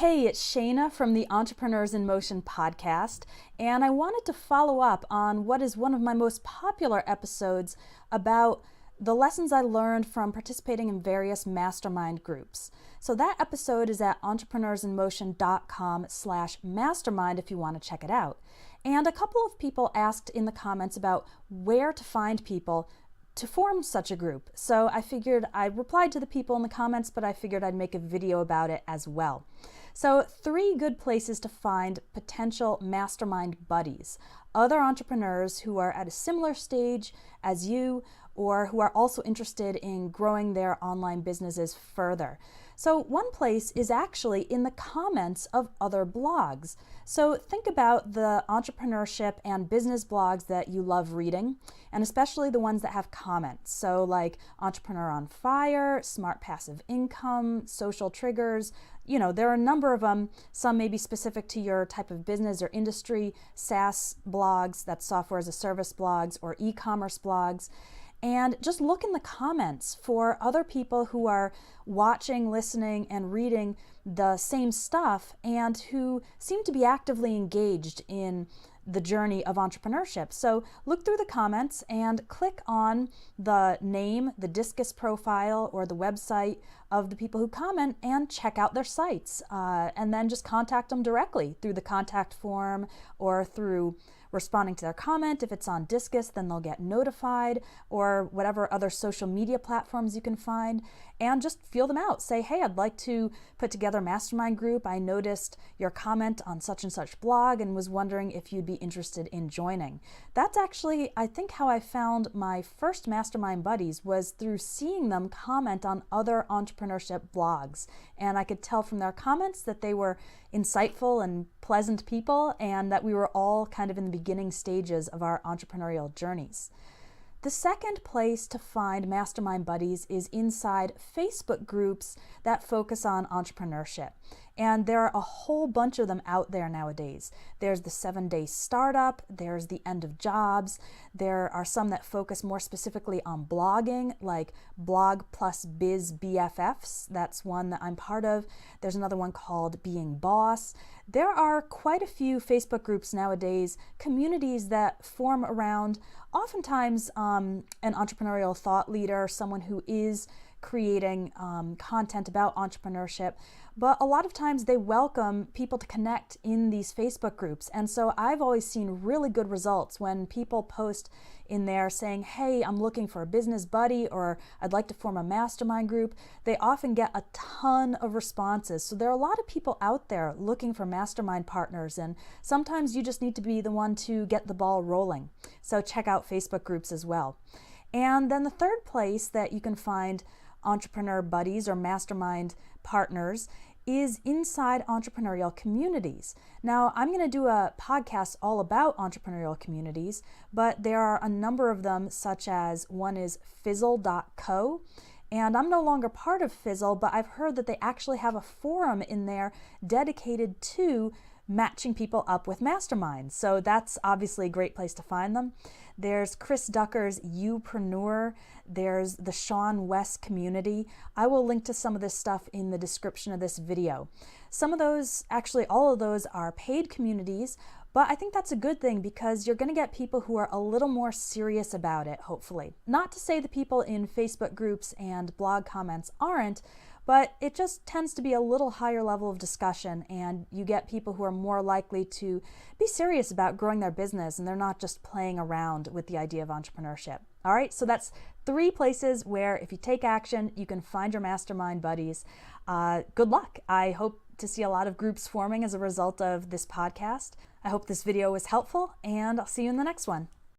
Hey, it's Shayna from the Entrepreneurs in Motion podcast, and I wanted to follow up on what is one of my most popular episodes about the lessons I learned from participating in various mastermind groups. So that episode is at entrepreneursinmotion.com/mastermind if you want to check it out. And a couple of people asked in the comments about where to find people to form such a group. So I figured I replied to the people in the comments, but I figured I'd make a video about it as well. So 3 good places to find potential mastermind buddies, other entrepreneurs who are at a similar stage as you or who are also interested in growing their online businesses further. So one place is actually in the comments of other blogs. So think about the entrepreneurship and business blogs that you love reading, and especially the ones that have comments. So like Entrepreneur on Fire, Smart Passive Income, Social Triggers. There are a number of them. Some may be specific to your type of business or industry, SaaS blogs, that's software as a service blogs, or e-commerce blogs. And just look in the comments for other people who are watching, listening, and reading the same stuff and who seem to be actively engaged in the journey of entrepreneurship. So look through the comments and click on the name, the Discus profile, or the website of the people who comment and check out their sites. And then just contact them directly through the contact form or through responding to their comment. If it's on Discus, then they'll get notified, or whatever other social media platforms you can find, and just feel them out. Say, hey, I'd like to put together a mastermind group. I noticed your comment on such and such blog and was wondering if you'd be interested in joining. That's actually, I think, how I found my first mastermind buddies, was through seeing them comment on other entrepreneurship blogs. And I could tell from their comments that they were insightful and pleasant people, and that we were all kind of in the beginning stages of our entrepreneurial journeys. The second place to find mastermind buddies is inside Facebook groups that focus on entrepreneurship. And there are a whole bunch of them out there nowadays. There's the 7-Day Startup, there's the End of Jobs, there are some that focus more specifically on blogging, like Blog Plus Biz BFFs, that's one that I'm part of. There's another one called Being Boss. There are quite a few Facebook groups nowadays, communities that form around oftentimes an entrepreneurial thought leader, someone who is creating content about entrepreneurship, but a lot of times they welcome people to connect in these Facebook groups. And so I've always seen really good results when people post in there saying, hey, I'm looking for a business buddy, or I'd like to form a mastermind group. They often get a ton of responses. So there are a lot of people out there looking for mastermind partners, and sometimes you just need to be the one to get the ball rolling. So check out Facebook groups as well. And then the third place that you can find entrepreneur buddies or mastermind partners is inside entrepreneurial communities. Now, I'm going to do a podcast all about entrepreneurial communities, but there are a number of them, such as one is fizzle.co. And I'm no longer part of Fizzle, but I've heard that they actually have a forum in there dedicated to matching people up with masterminds. So that's obviously a great place to find them. There's Chris Ducker's Youpreneur. There's the Sean West community. I will link to some of this stuff in the description of this video. Some of those, actually all of those, are paid communities, but I think that's a good thing because you're going to get people who are a little more serious about it, hopefully. Not to say the people in Facebook groups and blog comments aren't, but it just tends to be a little higher level of discussion, and you get people who are more likely to be serious about growing their business, and they're not just playing around with the idea of entrepreneurship. All right, so that's 3 places where if you take action, you can find your mastermind buddies. Good luck. I hope to see a lot of groups forming as a result of this podcast. I hope this video was helpful, and I'll see you in the next one.